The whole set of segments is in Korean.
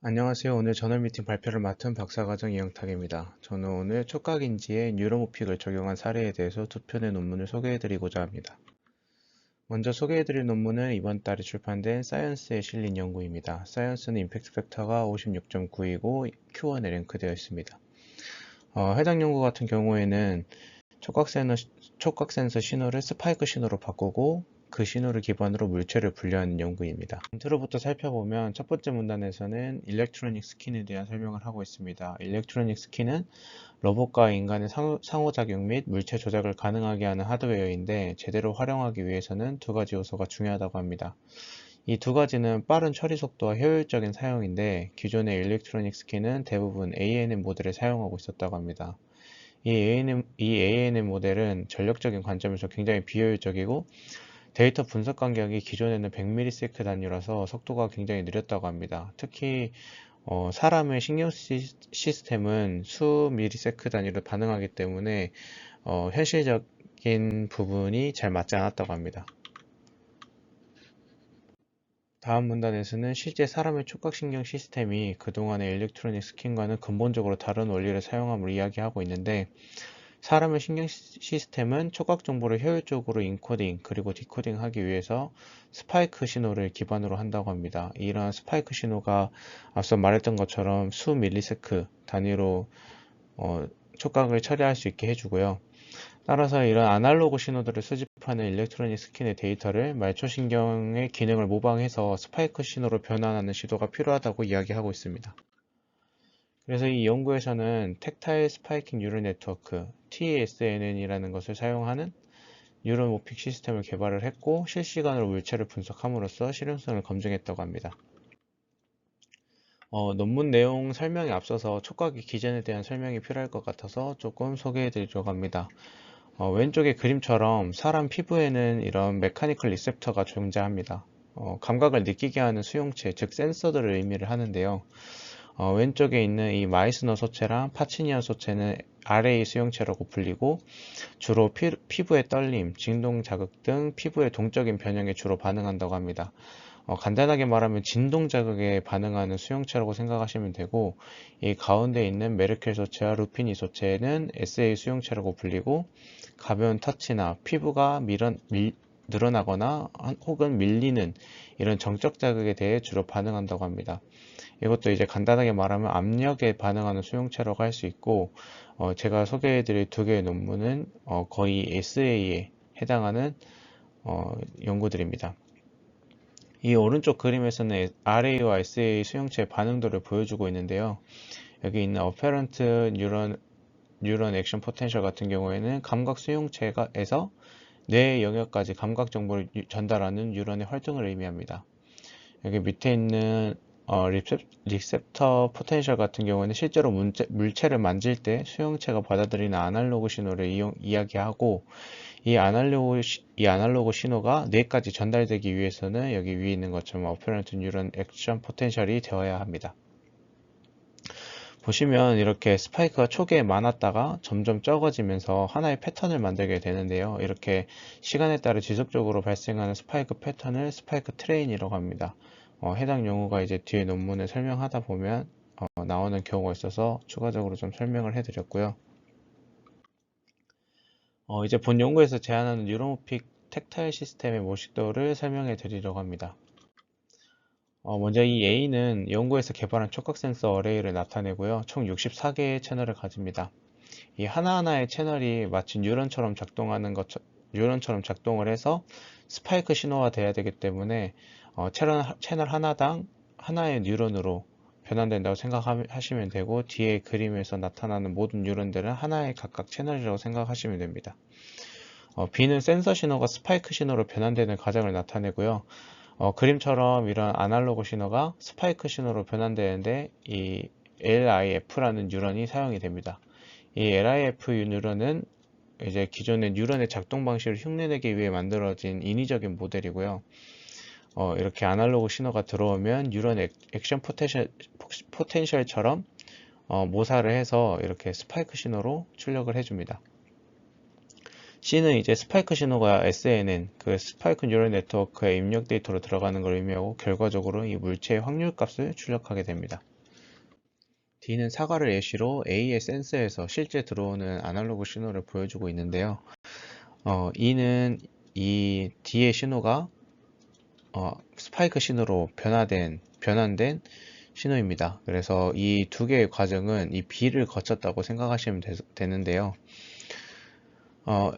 안녕하세요. 오늘 저널 미팅 발표를 맡은 박사과정 이영탁입니다. 저는 오늘 촉각인지에 뉴로모픽을 적용한 사례에 대해서 두 편의 논문을 소개해드리고자 합니다. 먼저 소개해드릴 논문은 이번 달에 출판된 사이언스에 실린 연구입니다. 사이언스는 임팩트 팩터가 56.9이고 Q1에 랭크되어 있습니다. 해당 연구 같은 경우에는 촉각 센서 신호를 스파이크 신호로 바꾸고 그 신호를 기반으로 물체를 분류하는 연구입니다. 인트로부터 살펴보면 첫 번째 문단에서는 일렉트로닉 스킨에 대한 설명을 하고 있습니다. 일렉트로닉 스킨은 로봇과 인간의 상호작용 및 물체 조작을 가능하게 하는 하드웨어인데 제대로 활용하기 위해서는 두 가지 요소가 중요하다고 합니다. 이 두 가지는 빠른 처리 속도와 효율적인 사용인데 기존의 일렉트로닉 스킨은 대부분 ANN 모델을 사용하고 있었다고 합니다. 이 ANN 모델은 전력적인 관점에서 굉장히 비효율적이고 데이터 분석 간격이 기존에는 100ms 단위라서 속도가 굉장히 느렸다고 합니다. 특히 사람의 신경 시스템은 수 미리세크 단위로 반응하기 때문에 현실적인 부분이 잘 맞지 않았다고 합니다. 다음 문단에서는 실제 사람의 촉각신경 시스템이 그동안의 일렉트로닉 스킨과는 근본적으로 다른 원리를 사용함을 이야기하고 있는데 사람의 신경 시스템은 촉각 정보를 효율적으로 인코딩 그리고 디코딩 하기 위해서 스파이크 신호를 기반으로 한다고 합니다. 이러한 스파이크 신호가 앞서 말했던 것처럼 수 밀리세크 단위로 촉각을 처리할 수 있게 해주고요. 따라서 이런 아날로그 신호들을 수집하는 일렉트로닉 스킨의 데이터를 말초신경의 기능을 모방해서 스파이크 신호로 변환하는 시도가 필요하다고 이야기하고 있습니다. 그래서 이 연구에서는 텍타일 스파이킹 뉴럴 네트워크 TSNN이라는 것을 사용하는 뉴로모픽 시스템을 개발을 했고 실시간으로 물체를 분석함으로써 실용성을 검증했다고 합니다. 논문 내용 설명에 앞서서 촉각의 기전에 대한 설명이 필요할 것 같아서 조금 소개해 드리려고 합니다. 왼쪽의 그림처럼 사람 피부에는 이런 메카니컬 리셉터가 존재합니다. 감각을 느끼게 하는 수용체, 즉 센서들을 의미를 하는데요. 왼쪽에 있는 이 마이스너 소체랑 파치니언 소체는 RA 수용체라고 불리고 주로 피부의 떨림, 진동 자극 등 피부의 동적인 변형에 주로 반응한다고 합니다. 간단하게 말하면 진동 자극에 반응하는 수용체라고 생각하시면 되고 이 가운데 있는 메르켈 소체와 루피니 소체는 SA 수용체라고 불리고 가벼운 터치나 피부가 늘어나거나 혹은 밀리는 이런 정적 자극에 대해 주로 반응한다고 합니다. 이것도 이제 간단하게 말하면 압력에 반응하는 수용체라고 할 수 있고 제가 소개해드릴 두 개의 논문은 거의 SA에 해당하는 연구들입니다. 이 오른쪽 그림에서는 RA와 SA 수용체의 반응도를 보여주고 있는데요. 여기 있는 Apparent Neuron Action Potential 같은 경우에는 감각 수용체에서 뇌의 영역까지 감각 정보를 전달하는 뉴런의 활동을 의미합니다. 여기 밑에 있는 리셉터 포텐셜 같은 경우에는 실제로 물체를 만질 때 수용체가 받아들이는 아날로그 신호를 이야기하고 이 아날로그 신호가 뇌까지 전달되기 위해서는 여기 위에 있는 것처럼 어페런트 뉴런 액션 포텐셜이 되어야 합니다. 보시면 이렇게 스파이크가 초기에 많았다가 점점 적어지면서 하나의 패턴을 만들게 되는데요. 이렇게 시간에 따라 지속적으로 발생하는 스파이크 패턴을 스파이크 트레인이라고 합니다. 해당 용어가 이제 뒤에 논문을 설명하다 보면 나오는 경우가 있어서 추가적으로 좀 설명을 해드렸고요. 이제 본 연구에서 제안하는 뉴로모픽 텍타일 시스템의 모식도를 설명해 드리려고 합니다. 먼저 이 A는 연구에서 개발한 촉각 센서 어레이를 나타내고요. 총 64개의 채널을 가집니다. 이 하나하나의 채널이 마치 뉴런처럼 작동을 해서 스파이크 신호화 돼야 되기 때문에 채널 하나당 하나의 뉴런으로 변환된다고 생각하시면 되고 뒤에 그림에서 나타나는 모든 뉴런들은 하나의 각각 채널이라고 생각하시면 됩니다. B는 센서 신호가 스파이크 신호로 변환되는 과정을 나타내고요. 그림처럼 이런 아날로그 신호가 스파이크 신호로 변환되는데 이 LIF라는 뉴런이 사용이 됩니다. 이 LIF 뉴런은 이제 기존의 뉴런의 작동 방식을 흉내내기 위해 만들어진 인위적인 모델이고요. 이렇게 아날로그 신호가 들어오면 뉴런 액션 포텐셜처럼 모사를 해서 이렇게 스파이크 신호로 출력을 해줍니다. C는 이제 스파이크 신호가 SNN, 그 스파이크 뉴럴 네트워크의 입력 데이터로 들어가는 걸 의미하고 결과적으로 이 물체의 확률 값을 출력하게 됩니다. D는 사과를 예시로 A의 센서에서 실제 들어오는 아날로그 신호를 보여주고 있는데요. E는 이 D의 신호가 스파이크 신호로 변환된 신호입니다. 그래서 이 두 개의 과정은 이 B를 거쳤다고 생각하시면 되는데요.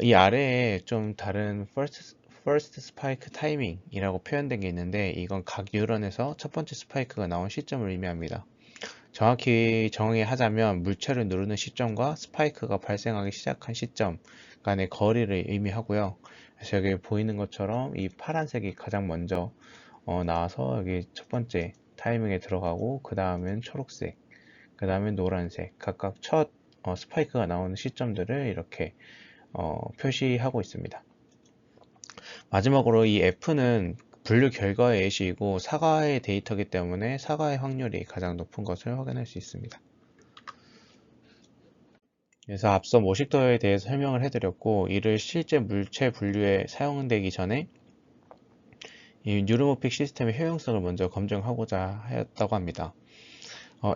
이 아래에 좀 다른 first spike timing이라고 표현된 게 있는데 이건 각 뉴런에서 첫 번째 스파이크가 나온 시점을 의미합니다. 정확히 정의하자면 물체를 누르는 시점과 스파이크가 발생하기 시작한 시점 간의 거리를 의미하고요. 그래서 여기 보이는 것처럼 이 파란색이 가장 먼저 나와서 여기 첫 번째 타이밍에 들어가고 그 다음엔 초록색, 그 다음엔 노란색 각각 첫 스파이크가 나오는 시점들을 이렇게 표시하고 있습니다. 마지막으로 이 F는 분류 결과의 예시이고 사과의 데이터이기 때문에 사과의 확률이 가장 높은 것을 확인할 수 있습니다. 그래서 앞서 모식도에 대해서 설명을 해드렸고 이를 실제 물체 분류에 사용되기 전에 이 뉴로모픽 시스템의 효용성을 먼저 검증하고자 하였다고 합니다.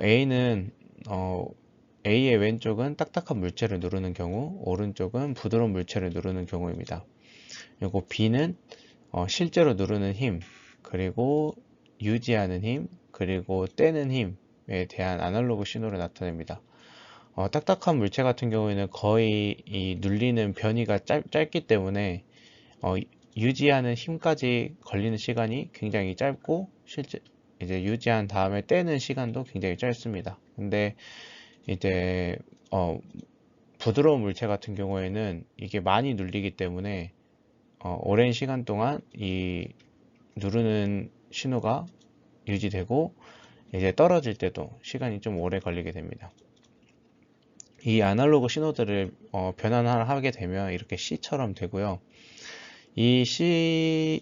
A는 A의 왼쪽은 딱딱한 물체를 누르는 경우, 오른쪽은 부드러운 물체를 누르는 경우입니다. 그리고 B는 실제로 누르는 힘, 그리고 유지하는 힘, 그리고 떼는 힘에 대한 아날로그 신호를 나타냅니다. 딱딱한 물체 같은 경우에는 거의 이 눌리는 변이가 짧기 때문에 유지하는 힘까지 걸리는 시간이 굉장히 짧고 실제 이제 유지한 다음에 떼는 시간도 굉장히 짧습니다. 근데 이제 부드러운 물체 같은 경우에는 이게 많이 눌리기 때문에 오랜 시간 동안 이 누르는 신호가 유지되고 이제 떨어질 때도 시간이 좀 오래 걸리게 됩니다. 이 아날로그 신호들을 변환하게 되면 이렇게 C처럼 되고요. 이 C를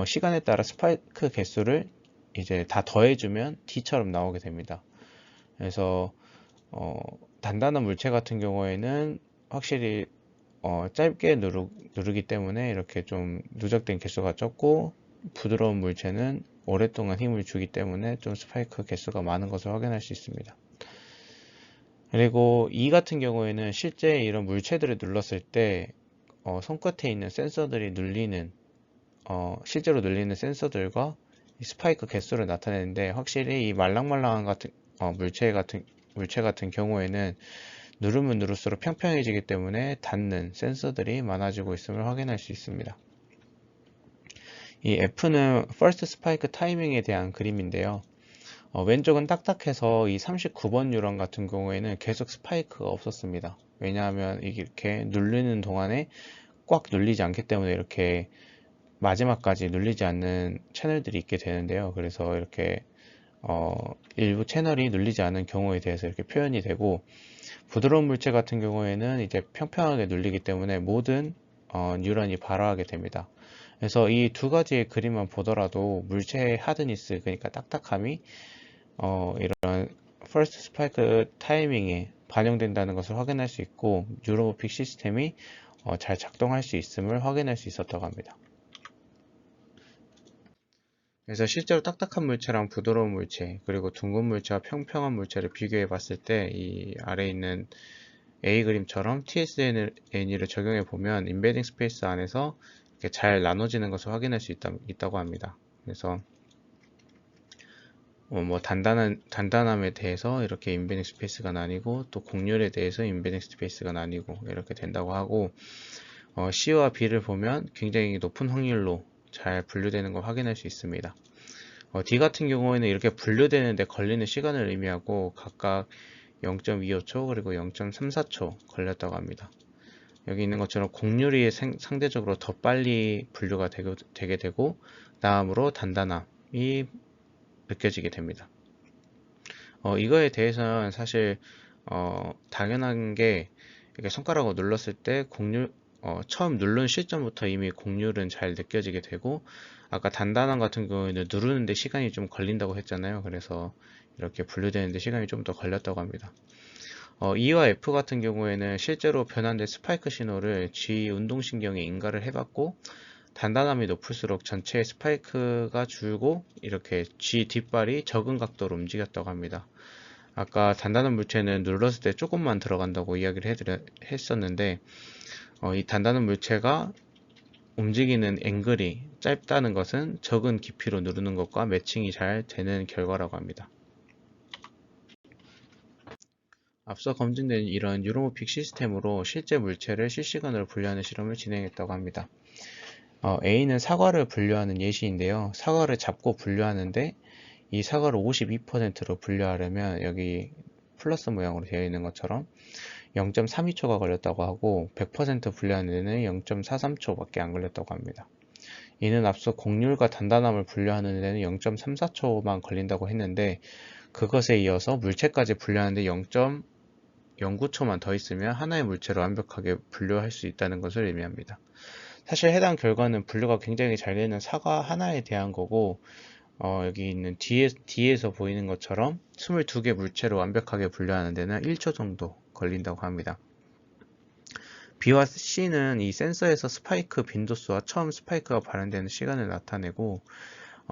시간에 따라 스파이크 개수를 이제 다 더해주면 D처럼 나오게 됩니다. 그래서 단단한 물체 같은 경우에는 확실히 짧게 누르기 때문에 이렇게 좀 누적된 개수가 적고 부드러운 물체는 오랫동안 힘을 주기 때문에 좀 스파이크 개수가 많은 것을 확인할 수 있습니다. 그리고 이 같은 경우에는 실제 이런 물체들을 눌렀을 때 손끝에 있는 센서들이 실제로 눌리는 센서들과 스파이크 개수를 나타내는데 확실히 이 말랑말랑한 같은 물체 같은 경우에는 누르면 누를수록 평평해지기 때문에 닿는 센서들이 많아지고 있음을 확인할 수 있습니다. 이 F는 First Spike 타이밍에 대한 그림인데요. 왼쪽은 딱딱해서 이 39번 뉴런 같은 경우에는 계속 스파이크가 없었습니다. 왜냐하면 이렇게 누르는 동안에 꽉 눌리지 않기 때문에 이렇게 마지막까지 눌리지 않는 채널들이 있게 되는데요. 그래서 이렇게 일부 채널이 눌리지 않은 경우에 대해서 이렇게 표현이 되고 부드러운 물체 같은 경우에는 이제 평평하게 눌리기 때문에 모든 뉴런이 발화하게 됩니다. 그래서 이 두 가지의 그림만 보더라도 물체의 하드니스, 그러니까 딱딱함이 이런 퍼스트 스파이크 타이밍에 반영된다는 것을 확인할 수 있고 뉴로모픽 시스템이 잘 작동할 수 있음을 확인할 수 있었다고 합니다. 그래서 실제로 딱딱한 물체랑 부드러운 물체, 그리고 둥근 물체와 평평한 물체를 비교해 봤을 때 이 아래에 있는 A 그림처럼 TSN을 적용해 보면 인베딩 스페이스 안에서 이렇게 잘 나눠지는 것을 확인할 수 있다고 합니다. 그래서 뭐 단단함에 대해서 이렇게 인베딩 스페이스가 나뉘고 또 곡률에 대해서 인베딩 스페이스가 나뉘고 이렇게 된다고 하고 C와 B를 보면 굉장히 높은 확률로 잘 분류되는 걸 확인할 수 있습니다. D 같은 경우에는 이렇게 분류되는데 걸리는 시간을 의미하고 각각 0.25초 그리고 0.34초 걸렸다고 합니다. 여기 있는 것처럼 곡률이 상대적으로 더 빨리 분류가 되게 되고 다음으로 단단함이 느껴지게 됩니다. 이거에 대해서는 사실 당연한 게 이렇게 손가락으로 눌렀을 때 처음 누른 시점부터 이미 곡률은 잘 느껴지게 되고 아까 단단함 같은 경우에는 누르는데 시간이 좀 걸린다고 했잖아요. 그래서 이렇게 분류되는데 시간이 좀 더 걸렸다고 합니다. E와 F 같은 경우에는 실제로 변환된 스파이크 신호를 G 운동신경에 인가를 해봤고, 단단함이 높을수록 전체의 스파이크가 줄고 이렇게 G 뒷발이 적은 각도로 움직였다고 합니다. 아까 단단한 물체는 눌렀을 때 조금만 들어간다고 이야기를 했었는데, 이 단단한 물체가 움직이는 앵글이 짧다는 것은 적은 깊이로 누르는 것과 매칭이 잘 되는 결과라고 합니다. 앞서 검증된 이런 뉴로모픽 시스템으로 실제 물체를 실시간으로 분류하는 실험을 진행했다고 합니다. A는 사과를 분류하는 예시인데요. 사과를 잡고 분류하는데 이 사과를 52%로 분류하려면 여기 플러스 모양으로 되어 있는 것처럼 0.32초가 걸렸다고 하고 100% 분류하는 데는 0.43초밖에 안 걸렸다고 합니다. 이는 앞서 곡률과 단단함을 분류하는 데는 0.34초만 걸린다고 했는데 그것에 이어서 물체까지 분류하는데 0.09초만 더 있으면 하나의 물체로 완벽하게 분류할 수 있다는 것을 의미합니다. 사실 해당 결과는 분류가 굉장히 잘 되는 사과 하나에 대한 거고 여기 있는 뒤에서 보이는 것처럼 22개 물체로 완벽하게 분류하는 데는 1초 정도 걸린다고 합니다. B와 C는 이 센서에서 스파이크 빈도수와 처음 스파이크가 발현되는 시간을 나타내고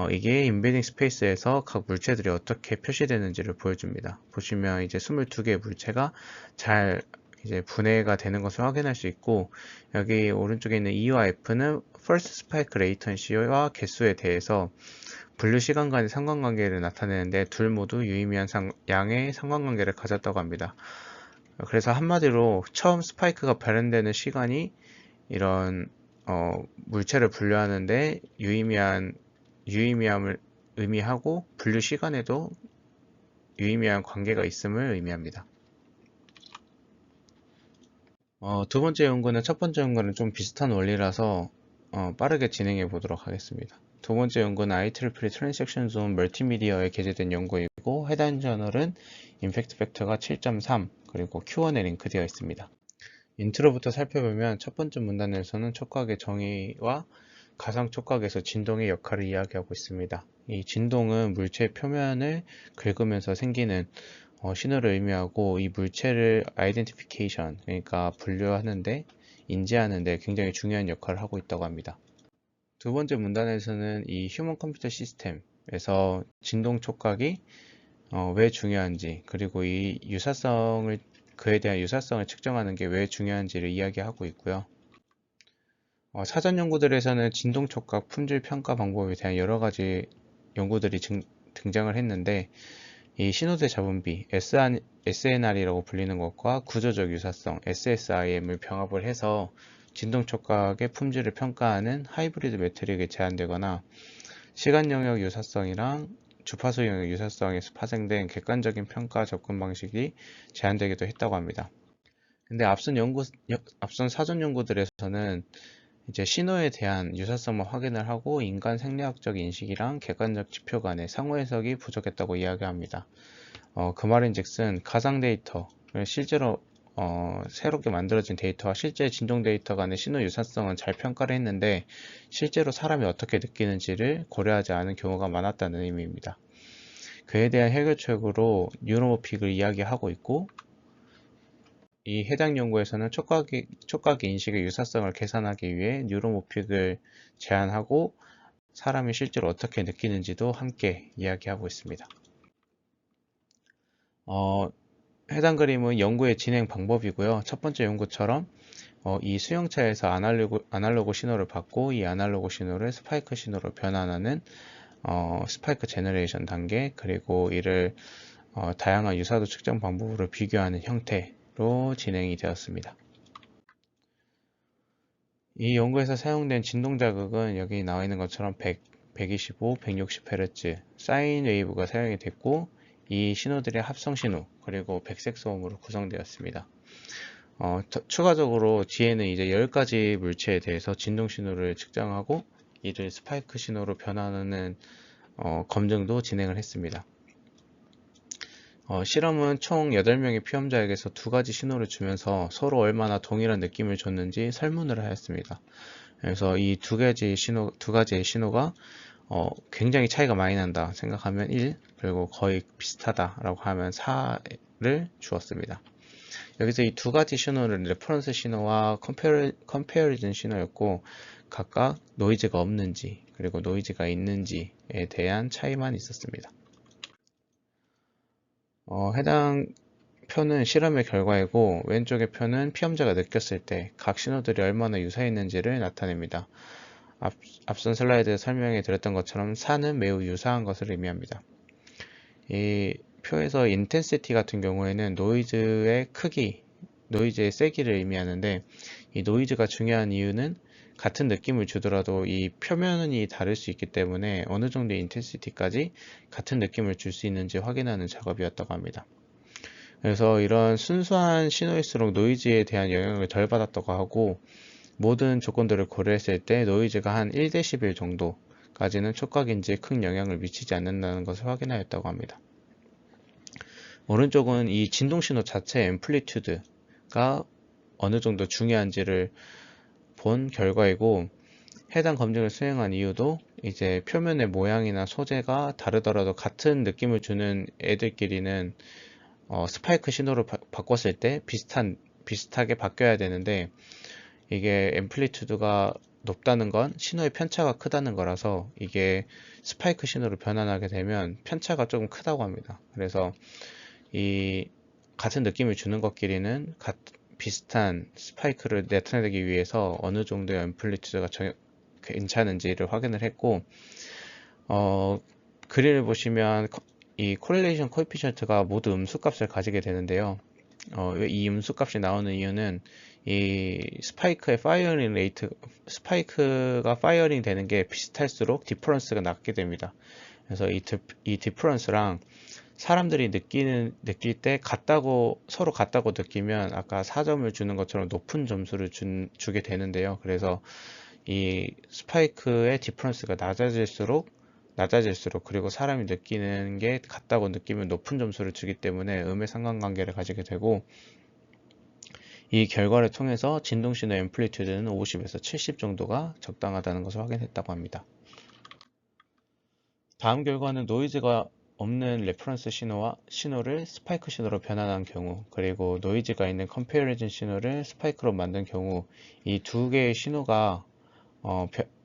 이게 인베딩 스페이스에서 각 물체들이 어떻게 표시되는지를 보여줍니다. 보시면 이제 22개의 물체가 잘 이제 분해가 되는 것을 확인할 수 있고 여기 오른쪽에 있는 E와 F는 first spike latency와 개수에 대해서 분류 시간 간의 상관관계를 나타내는데 둘 모두 유의미한 양의 상관관계를 가졌다고 합니다. 그래서 한마디로 처음 스파이크가 발현되는 시간이 이런 물체를 분류하는데 유의미함을 의미하고 분류 시간에도 유의미한 관계가 있음을 의미합니다. 두 번째 연구는 첫 번째 연구는 좀 비슷한 원리라서 빠르게 진행해 보도록 하겠습니다. 두 번째 연구는 IEEE Transaction Zone 멀티미디어에 게재된 연구이고 해당 저널은 임팩트 팩터가 7.3 그리고 Q1에 링크되어 있습니다. 인트로부터 살펴보면 첫 번째 문단에서는 촉각의 정의와 가상 촉각에서 진동의 역할을 이야기하고 있습니다. 이 진동은 물체의 표면을 긁으면서 생기는 신호를 의미하고 이 물체를 아이덴티피케이션 그러니까 분류하는데 인지하는데 굉장히 중요한 역할을 하고 있다고 합니다. 두 번째 문단에서는 이 휴먼 컴퓨터 시스템에서 진동 촉각이 왜 중요한지 그리고 이 유사성을 그에 대한 유사성을 측정하는 게 왜 중요한지를 이야기하고 있고요. 사전 연구들에서는 진동 촉각 품질 평가 방법에 대한 여러 가지 연구들이 등장을 했는데 이 신호대 잡음비 SNR이라고 불리는 것과 구조적 유사성 SSIM을 병합을 해서 진동 촉각의 품질을 평가하는 하이브리드 매트릭이 제한되거나 시간 영역 유사성이랑 주파수 영역 유사성에서 파생된 객관적인 평가 접근 방식이 제한되기도 했다고 합니다. 근데 앞선 사전 연구들에서는 이제 신호에 대한 유사성만 확인을 하고 인간 생리학적 인식이랑 객관적 지표 간의 상호 해석이 부족했다고 이야기합니다. 그 말인즉슨 가상 데이터를 실제로 새롭게 만들어진 데이터와 실제 진동 데이터 간의 신호 유사성은 잘 평가를 했는데 실제로 사람이 어떻게 느끼는지를 고려하지 않은 경우가 많았다는 의미입니다. 그에 대한 해결책으로 뉴로모픽을 이야기하고 있고 이 해당 연구에서는 촉각의 인식의 유사성을 계산하기 위해 뉴로모픽을 제안하고 사람이 실제로 어떻게 느끼는지도 함께 이야기하고 있습니다. 해당 그림은 연구의 진행 방법이고요. 첫 번째 연구처럼 이 수용차에서 아날로그 신호를 받고 이 아날로그 신호를 스파이크 신호로 변환하는 스파이크 제너레이션 단계 그리고 이를 다양한 유사도 측정 방법으로 비교하는 형태로 진행이 되었습니다. 이 연구에서 사용된 진동 자극은 여기 나와 있는 것처럼 100, 125, 160Hz 사인 웨이브가 사용이 됐고 이 신호들의 합성 신호 그리고 백색 소음으로 구성되었습니다. 추가적으로 뒤에는 이제 10가지 물체에 대해서 진동 신호를 측정하고 이를 스파이크 신호로 변환하는 검증도 진행을 했습니다. 실험은 총 8명의 피험자에게서 2가지 신호를 주면서 서로 얼마나 동일한 느낌을 줬는지 설문을 하였습니다. 그래서 이 두 가지의 신호가 굉장히 차이가 많이 난다 생각하면 1, 그리고 거의 비슷하다라고 하면 4를 주었습니다. 여기서 이 두 가지 신호는 레퍼런스 신호와 컴페어리즌 신호였고, 각각 노이즈가 없는지 그리고 노이즈가 있는지에 대한 차이만 있었습니다. 해당 표는 실험의 결과이고, 왼쪽의 표는 피험자가 느꼈을 때 각 신호들이 얼마나 유사했는지를 나타냅니다. 앞선 슬라이드에 설명해 드렸던 것처럼 4는 매우 유사한 것을 의미합니다. 이 표에서 인텐시티 같은 경우에는 노이즈의 크기, 노이즈의 세기를 의미하는데, 이 노이즈가 중요한 이유는 같은 느낌을 주더라도 이 표면이 다를 수 있기 때문에 어느 정도의 인텐시티까지 같은 느낌을 줄 수 있는지 확인하는 작업이었다고 합니다. 그래서 이런 순수한 신호일수록 노이즈에 대한 영향을 덜 받았다고 하고, 모든 조건들을 고려했을 때 노이즈가 한 1dB 정도까지는 촉각인지에 큰 영향을 미치지 않는다는 것을 확인하였다고 합니다. 오른쪽은 이 진동신호 자체 앰플리튜드가 어느 정도 중요한지를 본 결과이고, 해당 검증을 수행한 이유도 이제 표면의 모양이나 소재가 다르더라도 같은 느낌을 주는 애들끼리는 스파이크 신호로 바꿨을 때 비슷하게 바뀌어야 되는데, 이게 앰플리튜드가 높다는 건 신호의 편차가 크다는 거라서 이게 스파이크 신호로 변환하게 되면 편차가 조금 크다고 합니다. 그래서 이 같은 느낌을 주는 것끼리는 비슷한 스파이크를 나타내기 위해서 어느 정도의 앰플리튜드가 괜찮은지를 확인을 했고, 그림을 보시면 이 코릴레이션 코에피션트가 모두 음수값을 가지게 되는데요. 이 음수값이 나오는 이유는 이 스파이크의 파이어링 레이트, 스파이크가 파이어링 되는 게 비슷할수록 디퍼런스가 낮게 됩니다. 그래서 이 디퍼런스랑 사람들이 느낄 때 서로 같다고 느끼면 아까 4점을 주는 것처럼 높은 점수를 주게 되는데요. 그래서 이 스파이크의 디퍼런스가 낮아질수록 그리고 사람이 느끼는 게 같다고 느끼면 높은 점수를 주기 때문에 음의 상관관계를 가지게 되고, 이 결과를 통해서 진동신호 앰플리튜드는 50에서 70 정도가 적당하다는 것을 확인했다고 합니다. 다음 결과는 노이즈가 없는 레퍼런스 신호를 스파이크 신호로 변환한 경우, 그리고 노이즈가 있는 컴패리즌 신호를 스파이크로 만든 경우, 이 두 개의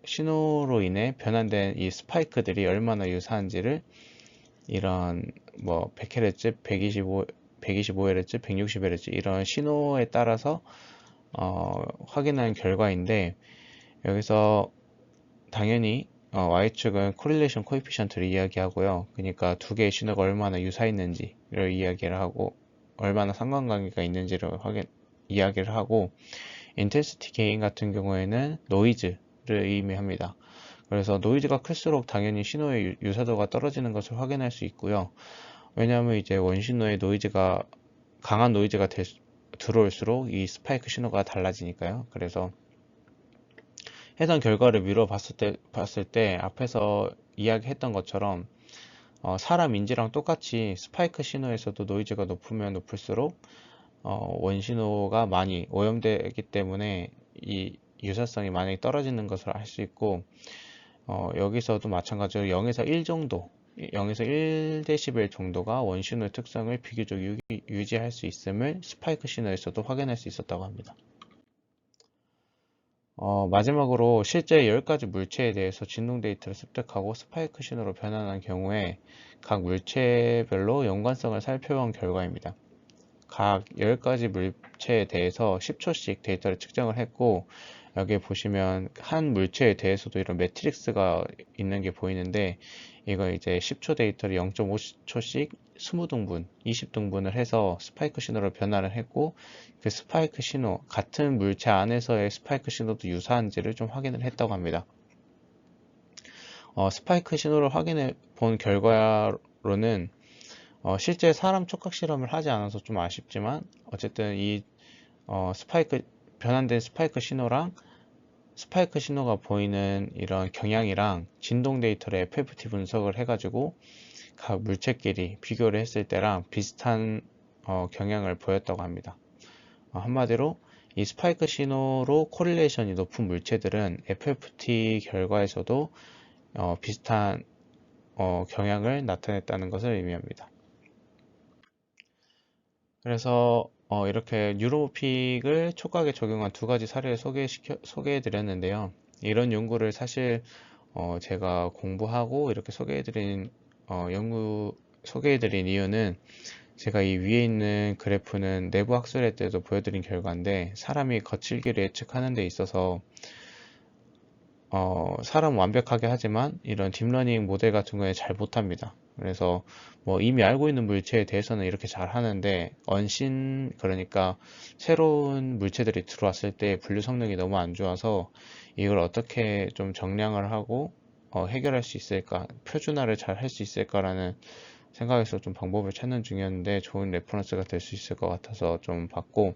신호로 인해 변환된 이 스파이크들이 얼마나 유사한지를 이런 100Hz, 125Hz, 160Hz 이런 신호에 따라서 확인한 결과인데, 여기서 당연히 Y축은 코릴레이션 코에피션트를 이야기하고요. 그러니까 두 개의 신호가 얼마나 유사했는지를 이야기를 하고, 얼마나 상관관계가 있는지를 이야기를 하고, 인텐시티 게인 같은 경우에는 노이즈를 의미합니다. 그래서 노이즈가 클수록 당연히 신호의 유사도가 떨어지는 것을 확인할 수 있고요. 왜냐하면 이제 원신호의 강한 노이즈가 들어올수록 이 스파이크 신호가 달라지니까요. 그래서 해당 결과를 봤을 때 앞에서 이야기했던 것처럼 사람 인지랑 똑같이 스파이크 신호에서도 노이즈가 높으면 높을수록 원신호가 많이 오염되기 때문에 이 유사성이 많이 떨어지는 것을 알 수 있고, 여기서도 마찬가지로 0에서 1 정도, 0에서 1dB 정도가 원신호의 특성을 비교적 유지할 수 있음을 스파이크 신호에서도 확인할 수 있었다고 합니다. 마지막으로 실제 10가지 물체에 대해서 진동 데이터를 습득하고 스파이크 신호로 변환한 경우에 각 물체별로 연관성을 살펴본 결과입니다. 각 10가지 물체에 대해서 10초씩 데이터를 측정을 했고, 여기 보시면 한 물체에 대해서도 이런 매트릭스가 있는 게 보이는데, 이거 이제 10초 데이터를 0.5초씩 20등분, 20등분을 해서 스파이크 신호로 변화를 했고, 그 스파이크 신호, 같은 물체 안에서의 스파이크 신호도 유사한지를 좀 확인을 했다고 합니다. 스파이크 신호를 확인해 본 결과로는 실제 사람 촉각 실험을 하지 않아서 좀 아쉽지만, 어쨌든 이 변환된 스파이크 신호가 보이는 이런 경향이랑 진동 데이터를 FFT 분석을 해가지고 각 물체끼리 비교를 했을 때랑 비슷한 경향을 보였다고 합니다. 한마디로 이 스파이크 신호로 코릴레이션이 높은 물체들은 FFT 결과에서도 비슷한 경향을 나타냈다는 것을 의미합니다. 그래서 이렇게 뉴로픽을 촉각에 적용한 두 가지 사례를 소개해 드렸는데요. 이런 연구를 사실 제가 공부하고 이렇게 소개해 드린 이유는 제가 이 위에 있는 그래프는 내부 학술회 때도 보여드린 결과인데, 사람이 거칠기를 예측하는 데 있어서 사람 완벽하게 하지만 이런 딥러닝 모델 같은 거에 잘 못합니다. 그래서 뭐 이미 알고 있는 물체에 대해서는 이렇게 잘 하는데, 그러니까 새로운 물체들이 들어왔을 때 분류 성능이 너무 안 좋아서 이걸 어떻게 좀 정량을 하고 해결할 수 있을까, 표준화를 잘 할 수 있을까라는 생각에서 좀 방법을 찾는 중이었는데, 좋은 레퍼런스가 될 수 있을 것 같아서 좀 봤고,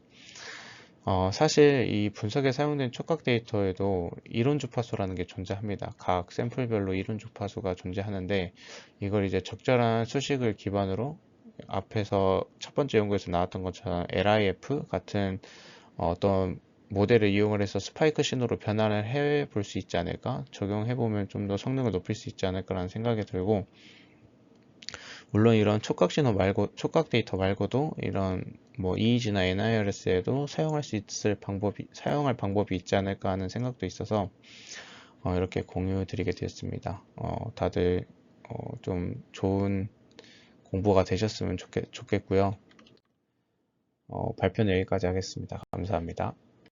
사실 이 분석에 사용된 촉각 데이터에도 이론 주파수라는 게 존재합니다. 각 샘플별로 이론 주파수가 존재하는데, 이걸 이제 적절한 수식을 기반으로 앞에서 첫 번째 연구에서 나왔던 것처럼 LIF 같은 어떤 모델을 이용을 해서 스파이크 신호로 변환을 해 볼 수 있지 않을까? 적용해 보면 좀 더 성능을 높일 수 있지 않을까라는 생각이 들고, 물론 이런 촉각 데이터 말고도 이런 뭐 EEG나 NIRS에도 사용할 방법이 있지 않을까 하는 생각도 있어서 이렇게 공유 드리게 되었습니다. 다들 좀 좋은 공부가 되셨으면 좋겠고요. 발표는 여기까지 하겠습니다. 감사합니다.